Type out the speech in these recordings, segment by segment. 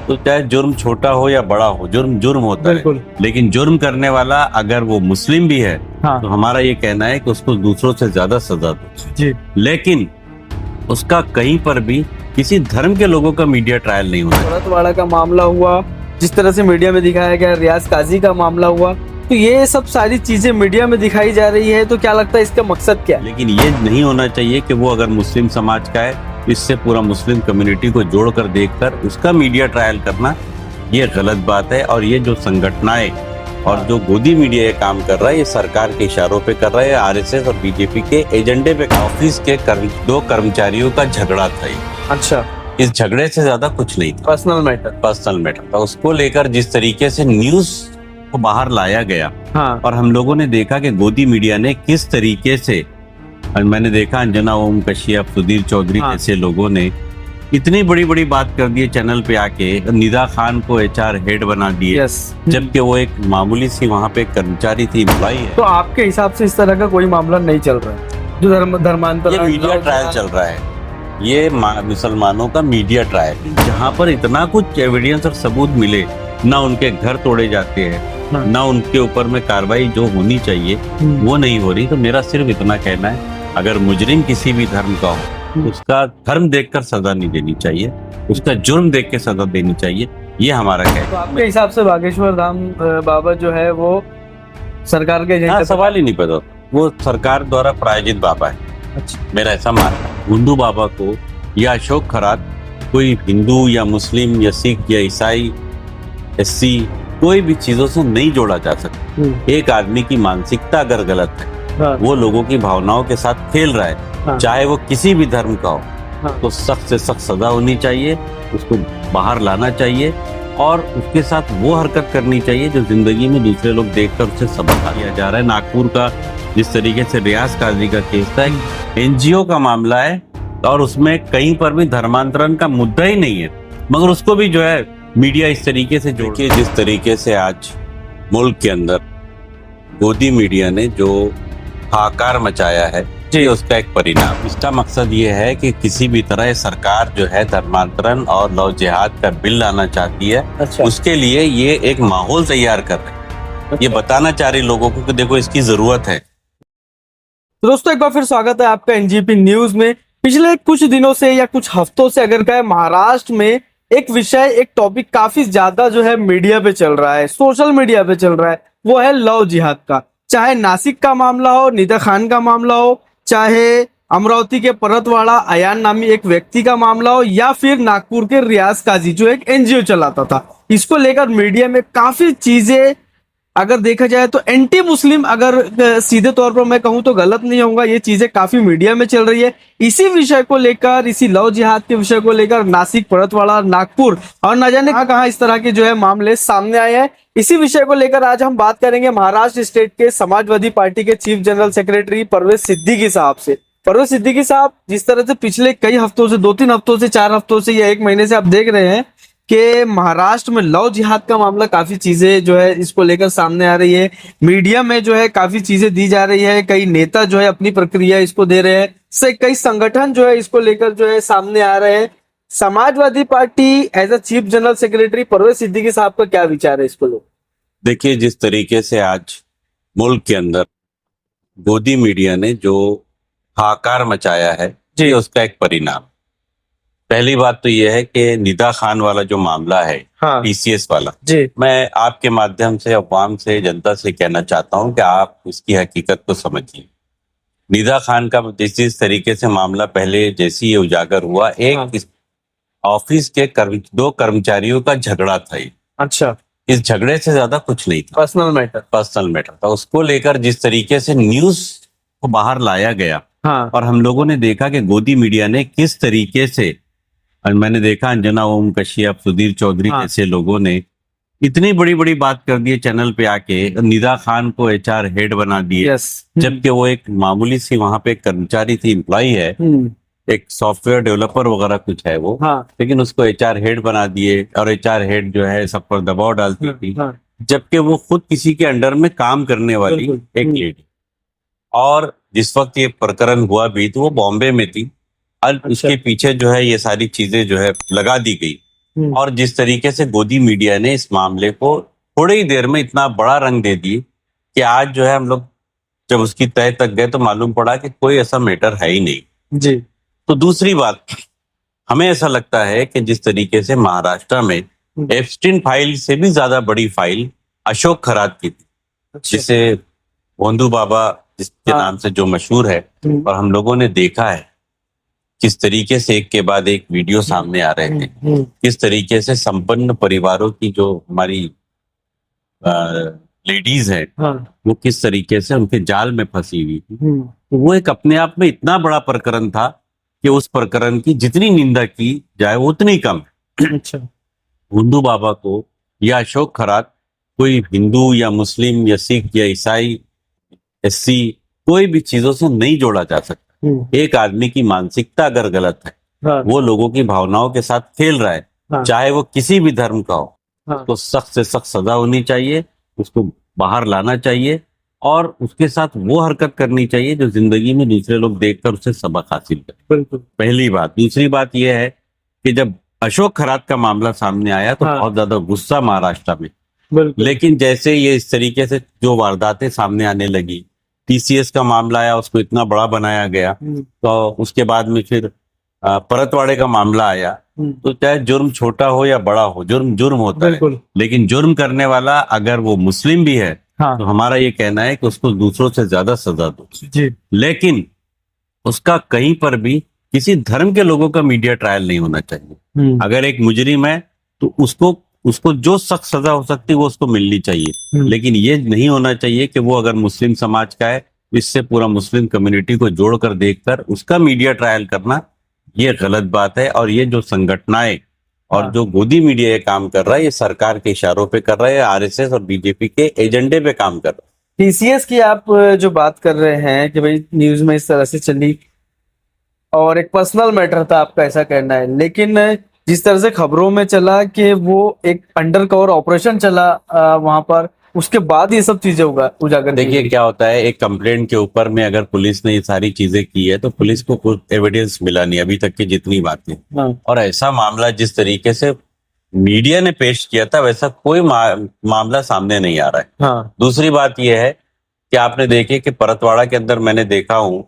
तो चाहे जुर्म छोटा हो या बड़ा हो, जुर्म जुर्म होता है। बिल्कुल। लेकिन जुर्म करने वाला अगर वो मुस्लिम भी है हाँ तो हमारा ये कहना है कि उसको दूसरों से ज्यादा सजा दो। जी। लेकिन उसका कहीं पर भी किसी धर्म के लोगों का मीडिया ट्रायल नहीं होना। भरतवाड़ा का मामला हुआ, जिस तरह से मीडिया में दिखाया गया, रियाज काजी का मामला हुआ, तो ये सब सारी चीजें मीडिया में दिखाई जा रही है, तो क्या लगता है इसका मकसद क्या है? लेकिन ये नहीं होना चाहिए कि वो अगर मुस्लिम समाज का है, इससे पूरा मुस्लिम कम्युनिटी को जोड़कर देखकर उसका मीडिया ट्रायल करना ये गलत बात है। और ये जो संगठनाएं और जो गोदी मीडिया ये काम कर रहा है, ये सरकार के इशारों पे कर रहा है, आरएसएस और बीजेपी के एजेंडे पे। ऑफिस के दो कर्मचारियों का झगड़ा था ये। अच्छा। इस झगड़े से ज्यादा कुछ नहीं था, पर्सनल मैटर था। उसको लेकर जिस तरीके से न्यूज को बाहर लाया गया, हाँ। और हम लोगों ने देखा कि गोदी मीडिया ने किस तरीके से, और मैंने देखा अंजना ओम कश्यप, सुधीर चौधरी जैसे लोगों ने इतनी बड़ी बड़ी बात कर दी चैनल पे आके। निदा खान को एचआर हेड बना दिए, जबकि वो एक मामूली सी वहाँ पे कर्मचारी थी, एम्प्लॉई है। तो आपके हिसाब से इस तरह का कोई मामला नहीं चल रहा है जो धर्मांतरण? ये मीडिया ट्रायल चल रहा है, ये मुसलमानों का मीडिया ट्रायल, जहाँ पर इतना कुछ एविडेंस और सबूत मिले, ना उनके घर तोड़े जाते हैं, ना उनके ऊपर में कार्रवाई जो होनी चाहिए वो नहीं हो रही। तो मेरा सिर्फ इतना कहना है, अगर मुजरिम किसी भी धर्म का हो, उसका धर्म देखकर सजा नहीं देनी चाहिए, उसका जुर्म देख के सजा देनी चाहिए, ये हमारा कहना है। तो आपके हिसाब से बागेश्वर धाम बाबा जो है वो सरकार के सवाल ही नहीं पैदा, वो सरकार द्वारा प्रायोजित बाबा है। अच्छा। मेरा ऐसा मानना है, हिंदू बाबा को या अशोक खरात कोई हिंदू या मुस्लिम या सिख या ईसाई एससी कोई भी चीजों से नहीं जोड़ा जा सकता। एक आदमी की मानसिकता अगर गलत है, वो लोगों की भावनाओं के साथ खेल रहा है, चाहे वो किसी भी धर्म का हो, तो सख्त से सख्त सजा होनी चाहिए, उसको बाहर लाना चाहिए, और उसके साथ वो हरकत करनी चाहिए जो जिंदगी में दूसरे लोग देखकर उससे सबक लिया जा रहा है। नागपुर का जिस तरीके से रियाज काजी का केस था, एनजीओ का मामला है, और उसमें कहीं पर भी धर्मांतरण का मुद्दा ही नहीं है, मगर उसको भी जो है मीडिया इस तरीके से जोड़ के, जिस तरीके से आज मुल्क के अंदर गोदी मीडिया ने जो हाहाकार मचाया है, जी, उसका एक परिणाम। इसका मकसद ये है कि किसी भी तरह सरकार जो है धर्मांतरण और लव जिहाद का बिल लाना चाहती है। अच्छा। उसके लिए ये एक माहौल तैयार कर रहे हैं। अच्छा। ये बताना चाह रही लोगों को कि देखो इसकी जरूरत है। तो दोस्तों एक बार फिर स्वागत है आपका एनजीपी न्यूज में। पिछले कुछ दिनों से या कुछ हफ्तों से अगर कहे, महाराष्ट्र में एक विषय, एक टॉपिक काफी ज्यादा जो है मीडिया पे चल रहा है, सोशल मीडिया पे चल रहा है, वो है लव जिहाद का। चाहे नासिक का मामला हो, निदा खान का मामला हो, चाहे अमरावती के परतवाड़ा अयान नामी एक व्यक्ति का मामला हो, या फिर नागपुर के रियाज काजी जो एक एनजीओ चलाता था, इसको लेकर मीडिया में काफी चीजें अगर देखा जाए तो एंटी मुस्लिम, अगर सीधे तौर पर मैं कहूं तो गलत नहीं होगा, ये चीजें काफी मीडिया में चल रही है। इसी विषय को लेकर, इसी लव जिहाद के विषय को लेकर नासिक, परतवाड़ा, नागपुर और न जाने कहां इस तरह के जो है मामले सामने आए हैं। इसी विषय को लेकर आज हम बात करेंगे महाराष्ट्र स्टेट के समाजवादी पार्टी के chief general secretary Parvez Siddiqui साहब से। परवेज सिद्दीकी साहब, जिस तरह से पिछले कई हफ्तों से, 2-3 हफ्तों से, 4 हफ्तों से या 1 महीने से आप देख रहे हैं कि महाराष्ट्र में लव जिहाद का मामला, काफी चीजें जो है इसको लेकर सामने आ रही है, मीडिया में जो है काफी चीजें दी जा रही है, कई नेता जो है अपनी प्रक्रिया इसको दे रहे हैं, से कई संगठन जो है इसको लेकर जो है सामने आ रहे हैं। Samajwadi party as a chief general secretary Parvez Siddiqui साहब का क्या विचार है इसको लोग? देखिए, जिस तरीके से आज मुल्क के अंदर गोदी मीडिया ने जो हाहाकार मचाया है, जी, उसका एक परिणाम। पहली बात तो यह है कि निदा खान वाला जो मामला है, टीसीएस वाला, जी, मैं आपके माध्यम से अवाम से, जनता से कहना चाहता हूं कि आप इसकी हकीकत को समझिए। निदा खान का जिस तरीके से मामला पहले जैसे ही उजागर हुआ, एक ऑफिस के दो कर्मचारियों का झगड़ा था ये। अच्छा। इस झगड़े से ज्यादा कुछ नहीं था, पर्सनल मैटर था। उसको लेकर जिस तरीके से न्यूज को बाहर लाया गया, और हम लोगों ने देखा कि गोदी मीडिया ने किस तरीके से, और मैंने देखा अंजना ओम कश्यप, सुधीर चौधरी जैसे लोगों ने इतनी बड़ी बड़ी बात कर दी चैनल पे आके, निदा खान को एचआर हेड बना दिए, जबकि वो एक मामूली सी वहां पे कर्मचारी थी, एम्प्लॉई है, एक सॉफ्टवेयर डेवलपर वगैरह कुछ है वो, लेकिन उसको एचआर हेड बना दिए, और एचआर हेड जो है सब पर दबाव डालती थी, जबकि वो खुद किसी के अंडर में काम करने वाली एक लेडी। और जिस वक्त ये प्रकरण हुआ भी तो वो बॉम्बे में थी, और उसके पीछे जो है ये सारी चीजें जो है लगा दी गई और जिस तरीके से गोदी मीडिया ने इस मामले को थोड़ी ही देर में इतना बड़ा रंग दे दिए कि आज जो है हम लोग जब उसकी तह तक गए तो मालूम पड़ा कि कोई ऐसा मैटर है ही नहीं जी। तो दूसरी बात, हमें ऐसा लगता है कि जिस तरीके से महाराष्ट्र में एप्स्टीन फाइल से भी ज्यादा बड़ी फाइल अशोक खरात की थी, जिसे भोंदू बाबा जिसके नाम से जो मशहूर है, और हम लोगों ने देखा है किस तरीके से एक के बाद एक वीडियो सामने आ रहे थे, किस तरीके से संपन्न परिवारों की जो हमारी लेडीज है वो किस तरीके से उनके जाल में फंसी हुई थी। तो वो एक अपने आप में इतना बड़ा प्रकरण था कि उस प्रकरण की जितनी निंदा की जाए वो उतनी कम है। अच्छा। भोंदू बाबा को या अशोक खरात कोई हिंदू या मुस्लिम या सिख या ईसाई एससी कोई भी चीजों से नहीं जोड़ा जा सकता। एक आदमी की मानसिकता अगर गलत है, वो लोगों की भावनाओं के साथ खेल रहा है, चाहे वो किसी भी धर्म का हो, तो सख्त से सख्त सजा होनी चाहिए, उसको बाहर लाना चाहिए और उसके साथ वो हरकत करनी चाहिए जो जिंदगी में दूसरे लोग देखकर उससे सबक हासिल करें। पहली बात। दूसरी बात यह है कि जब अशोक खरात का मामला सामने आया तो बहुत ज्यादा गुस्सा महाराष्ट्र में, लेकिन जैसे ये इस तरीके से जो वारदातें सामने आने लगी, टीसीएस का मामला आया, उसको इतना बड़ा बनाया गया, तो उसके बाद में फिर परतवाड़े का मामला आया, तो चाहे जुर्म छोटा हो या बड़ा हो, जुर्म जुर्म होता है, लेकिन जुर्म करने वाला अगर वो मुस्लिम भी है तो हमारा ये कहना है कि उसको दूसरों से ज्यादा सजा दो जी। लेकिन उसका कहीं पर भी किसी धर्म के लोगों का मीडिया ट्रायल नहीं होना चाहिए। अगर एक मुजरिम है तो उसको जो सख्त सजा हो सकती है वो उसको मिलनी चाहिए, लेकिन ये नहीं होना चाहिए कि वो अगर मुस्लिम समाज का है, इससे पूरा मुस्लिम कम्युनिटी को जोड़कर देखकर उसका मीडिया ट्रायल करना ये गलत बात है। और ये जो संगठनाएं और जो गोदी मीडिया ये काम कर रहा है, ये सरकार के इशारों पे कर रहा है, आरएसएस और बीजेपी के एजेंडे पे काम कर रहा है। टीसीएस की आप जो बात कर रहे हैं कि भाई न्यूज में इस तरह से चली और एक पर्सनल मैटर था, आपका ऐसा कहना है, लेकिन जिस तरह से खबरों में चला कि वो एक अंडर कवर ऑपरेशन चला वहां पर, उसके बाद ये सब चीजें उजागर। देखिए क्या होता है, एक कंप्लेंट के ऊपर में अगर पुलिस ने ये सारी चीजें की है तो पुलिस को कुछ एविडेंस मिला नहीं अभी तक की जितनी बातें, और ऐसा मामला जिस तरीके से मीडिया ने पेश किया था वैसा कोई मामला सामने नहीं आ रहा है। दूसरी बात यह है कि आपने देखिए कि परतवाड़ा के अंदर मैंने देखा हूँ,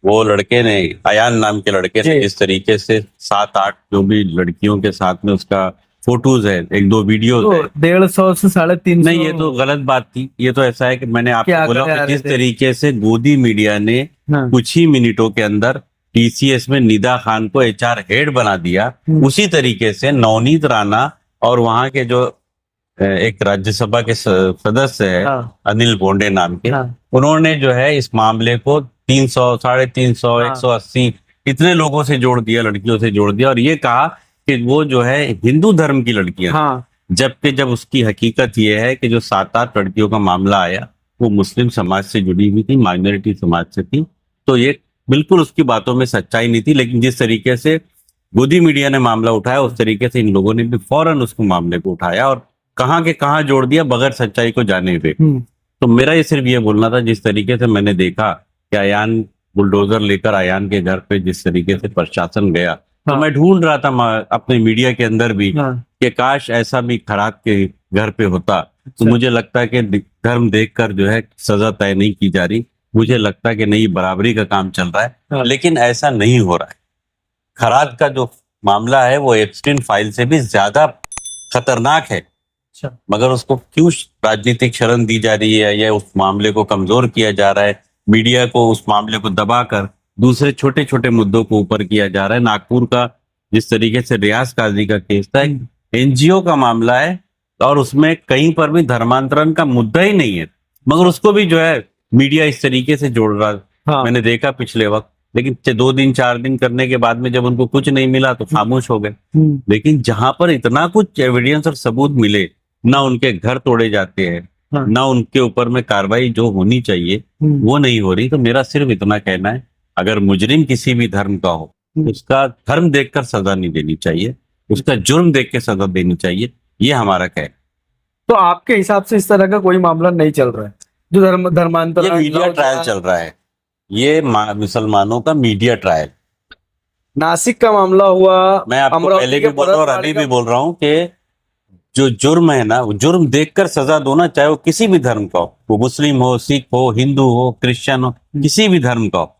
वो लड़के ने, अयान नाम के लड़के ने जिस तरीके से 7-8 जो भी लड़कियों के साथ में उसका फोटोज है, 1-2 वीडियोज है, 150 से 350। नहीं, ये तो गलत बात थी। ये तो ऐसा है कि मैंने आपको बोला कि जिस तरीके से गोदी मीडिया ने कुछ ही मिनटों के अंदर टीसीएस में निदा खान को एचआर हेड बना दिया, उसी तरीके से नवनीत राणा और वहां के जो एक राज्यसभा के सदस्य है अनिल बोंडे नाम के, उन्होंने जो है इस मामले को 300, 350, 180 इतने लोगों से जोड़ दिया, लड़कियों से जोड़ दिया, और ये कहा कि वो जो है हिंदू धर्म की लड़कियां, जबकि जब उसकी हकीकत ये है कि जो 7-8 लड़कियों का मामला आया वो मुस्लिम समाज से जुड़ी हुई थी, माइनॉरिटी समाज से थी, तो ये बिल्कुल उसकी बातों में सच्चाई नहीं थी। लेकिन जिस तरीके से गोदी मीडिया ने मामला उठाया उस तरीके से इन लोगों ने भी फौरन उसको मामले को उठाया और कहाँ के कहाँ जोड़ दिया बगैर सच्चाई को जाने हुए। तो मेरा ये सिर्फ ये बोलना था, जिस तरीके से मैंने देखा कि अयान बुलडोजर लेकर अयान के घर पे जिस तरीके से प्रशासन गया, तो मैं ढूंढ रहा था अपने मीडिया के अंदर भी कि काश ऐसा भी खरात के घर पे होता। तो मुझे लगता है कि धर्म देखकर जो है सजा तय नहीं की जा रही, मुझे लगता है कि नहीं बराबरी का काम चल रहा है, लेकिन ऐसा नहीं हो रहा है। खरात का जो मामला है वो एप्स्टीन फाइल से भी ज्यादा खतरनाक है, मगर उसको क्यों राजनीतिक शरण दी जा रही है या उस मामले को कमजोर किया जा रहा है, मीडिया को उस मामले को दबाकर दूसरे छोटे छोटे मुद्दों को ऊपर किया जा रहा है। नागपुर का जिस तरीके से रियाज काजी का केस था, एनजीओ का मामला है और उसमें कहीं पर भी धर्मांतरण का मुद्दा ही नहीं है, मगर उसको भी जो है मीडिया इस तरीके से जोड़ रहा मैंने देखा पिछले वक्त। लेकिन 2 दिन 4 दिन करने के बाद में जब उनको कुछ नहीं मिला तो खामोश हो गए। लेकिन जहां पर इतना कुछ एविडेंस और सबूत मिले, ना उनके घर तोड़े जाते हैं, ना उनके ऊपर में कार्रवाई जो होनी चाहिए वो नहीं हो रही। तो मेरा सिर्फ इतना कहना है, अगर मुजरिम किसी भी धर्म का हो तो उसका धर्म देखकर सजा नहीं देनी चाहिए, उसका जुर्म देख के सजा देनी चाहिए, ये हमारा कहना। तो आपके हिसाब से इस तरह का कोई मामला नहीं चल रहा है जो धर्मांतरण? ये मीडिया ट्रायल चल रहा है, ये मुसलमानों का मीडिया ट्रायल। नासिक का मामला हुआ, मैं आपको अमरावती पहले के भी बोल रहा हूँ और परतवाड़ा अभी का- भी बोल रहा हूँ कि जो जुर्म है ना, वो जुर्म देखकर सजा दो ना, चाहे वो किसी भी धर्म का हो, वो मुस्लिम हो, सिख हो, हिंदू हो, क्रिश्चियन हो, किसी भी धर्म का हो,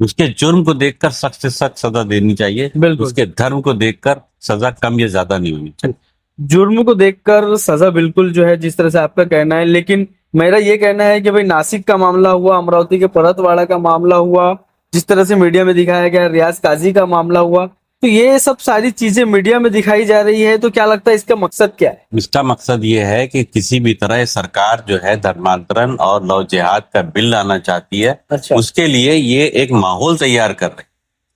उसके जुर्म को देखकर सख्त से सख्त सजा देनी चाहिए। बिल्कुल। उसके धर्म को देखकर सजा कम या ज्यादा नहीं होनी चाहिए। जुर्म को देखकर सजा बिल्कुल जो है, जिस तरह से आपका कहना है, लेकिन मेरा ये कहना है कि भाई नासिक का मामला हुआ, अमरावती के परतवाड़ा का मामला हुआ, जिस तरह से मीडिया में दिखाया गया, रियाज काजी का मामला हुआ, तो ये सब सारी चीजें मीडिया में दिखाई जा रही है, तो क्या लगता है इसका मकसद क्या है? इसका मकसद ये है कि किसी भी तरह ये सरकार जो है धर्मांतरण और लव जिहाद का बिल लाना चाहती है। अच्छा। उसके लिए ये एक माहौल तैयार कर रही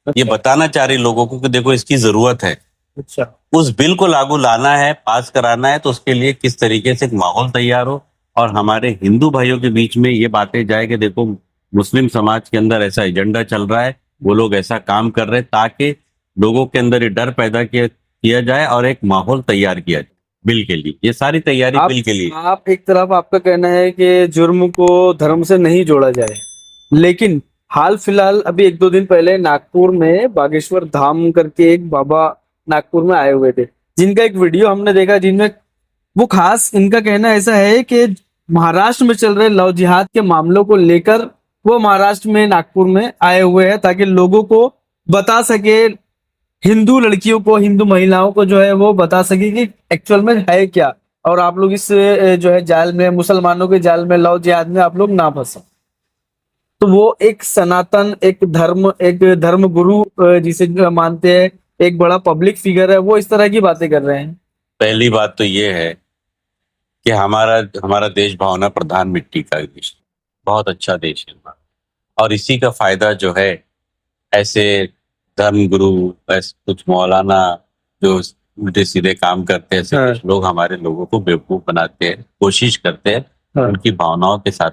है। ये बताना चाह रही लोगों को कि देखो इसकी जरूरत है। अच्छा। उस बिल को लागू लाना है, पास कराना है, तो उसके लिए किस तरीके से एक माहौल तैयार हो और हमारे हिंदू भाइयों के बीच में ये बातें जाए कि देखो मुस्लिम समाज के अंदर ऐसा एजेंडा चल रहा है, वो लोग ऐसा काम कर रहे हैं, ताकि लोगों के अंदर ये डर पैदा किया जाए और एक माहौल तैयार किया जाए बिल के लिए। ये सारी तैयारी बिल के लिए। आप एक तरफ आपका कहना है कि जुर्म को धर्म से नहीं जोड़ा जाए, लेकिन हाल फिलहाल अभी 1-2 दिन पहले नागपुर में बागेश्वर धाम करके एक बाबा नागपुर में आए हुए थे, जिनका एक वीडियो हमने देखा, जिनमें वो खास इनका कहना ऐसा है कि महाराष्ट्र में चल रहे लव जिहाद के मामलों को लेकर वो महाराष्ट्र में नागपुर में आए हुए हैं, ताकि लोगों को बता सके, हिंदू लड़कियों को, हिंदू महिलाओं को जो है वो बता सके कि एक्चुअल में है क्या, और आप लोग इस जो है जाल में, मुसलमानों के जाल में, लव जिहाद में आप लोग ना फंसो। तो वो एक सनातन, एक धर्म गुरु जिसे मानते हैं, एक बड़ा पब्लिक फिगर है, वो इस तरह की बातें कर रहे हैं। पहली बात तो ये है कि हमारा देश भावना प्रधान मिट्टी का देश, बहुत अच्छा देश है हमारा, और इसी का फायदा जो है ऐसे धर्म गुरु, ऐसे कुछ मौलाना जो उल्टे सीधे काम करते हैं, ऐसे हाँ। कुछ लोग हमारे लोगों को बेवकूफ बनाते हैं, कोशिश करते हैं हाँ। उनकी भावनाओं के साथ।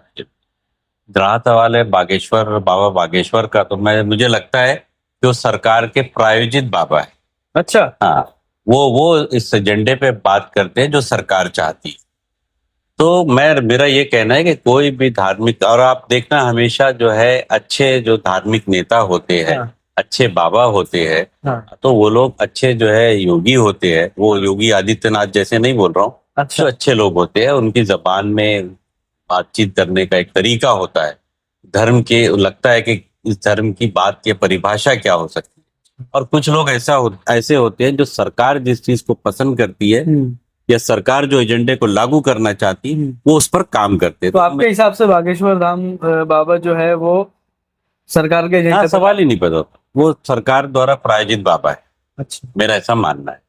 रहा सवाल है बाबा बागेश्वर का, तो मुझे लगता है कि वो सरकार के प्रायोजित बाबा है। अच्छा। हाँ, वो इस एजेंडे पे बात करते हैं जो सरकार चाहती है। तो मेरा ये कहना है कि कोई भी धार्मिक, और आप देखना हमेशा जो है अच्छे जो धार्मिक नेता होते हैं, हाँ। अच्छे बाबा होते हैं, हाँ। तो वो लोग अच्छे जो है योगी होते हैं। वो योगी आदित्यनाथ जैसे नहीं बोल रहा हूँ, अच्छा। जो अच्छे लोग होते हैं, उनकी जबान में बातचीत करने का एक तरीका होता है। धर्म के लगता है कि इस धर्म की बात की परिभाषा क्या हो सकती है, और कुछ लोग ऐसे होते हैं जो सरकार जिस चीज को पसंद करती है या सरकार जो एजेंडे को लागू करना चाहती है, वो उस पर काम करते हैं। तो आपके हिसाब से बागेश्वर धाम बाबा जो है वो सरकार के एजेंडे हाँ, पर- सवाल ही नहीं पैदा होता, वो सरकार द्वारा प्रायोजित बाबा है। अच्छा। मेरा ऐसा मानना है।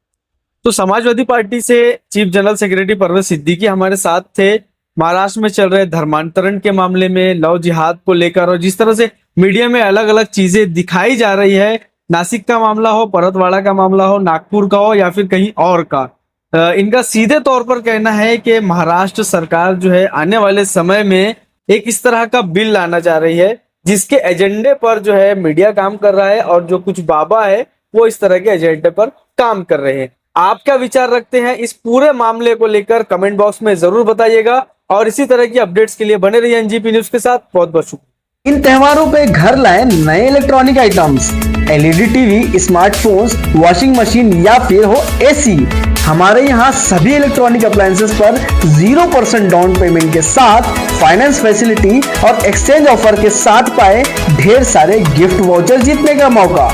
तो समाजवादी पार्टी से chief general secretary Parvez Siddiqui हमारे साथ थे, महाराष्ट्र में चल रहे धर्मांतरण के मामले में, लव जिहाद को लेकर, और जिस तरह से मीडिया में अलग अलग चीजें दिखाई जा रही है, नासिक का मामला हो, परतवाड़ा का मामला हो, नागपुर का हो या फिर कहीं और का, इनका सीधे तौर पर कहना है कि महाराष्ट्र सरकार जो है आने वाले समय में एक इस तरह का बिल लाना चाह रही है, जिसके एजेंडे पर जो है मीडिया काम कर रहा है, और जो कुछ बाबा है वो इस तरह के एजेंडे पर काम कर रहे हैं। आप क्या विचार रखते हैं इस पूरे मामले को लेकर, कमेंट बॉक्स में जरूर बताइएगा, और इसी तरह की अपडेट्स के लिए बने रहिए एनजीपी न्यूज के साथ। बहुत बहुत शुक्रिया। इन त्योहारों पे घर लाएं नए electronic items, LED TV, smartphones, washing machine या फिर हो एसी। हमारे यहाँ सभी इलेक्ट्रॉनिक अप्लायंसेस पर 0% डाउन पेमेंट के साथ फाइनेंस फैसिलिटी और एक्सचेंज ऑफर के साथ पाए ढेर सारे गिफ्ट वाउचर जीतने का मौका।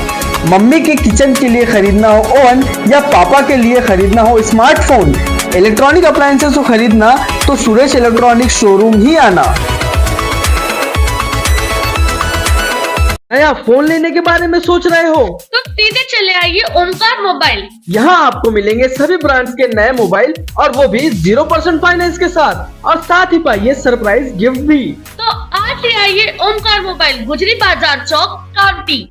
मम्मी के किचन के लिए खरीदना हो ओवन या पापा के लिए खरीदना हो स्मार्टफोन, इलेक्ट्रॉनिक अप्लायंसेस को खरीदना तो सुरेश इलेक्ट्रॉनिक शोरूम ही आना। नया फोन लेने के बारे में सोच रहे हो तो सीधे चले आइए ओमकार मोबाइल। यहाँ आपको मिलेंगे सभी ब्रांड्स के नए मोबाइल, और वो भी 0% फाइनेंस के साथ, और साथ ही पाइए सरप्राइज गिफ्ट भी। तो आज ही आइए ओमकार मोबाइल, गुजरी बाजार चौक, कांटी।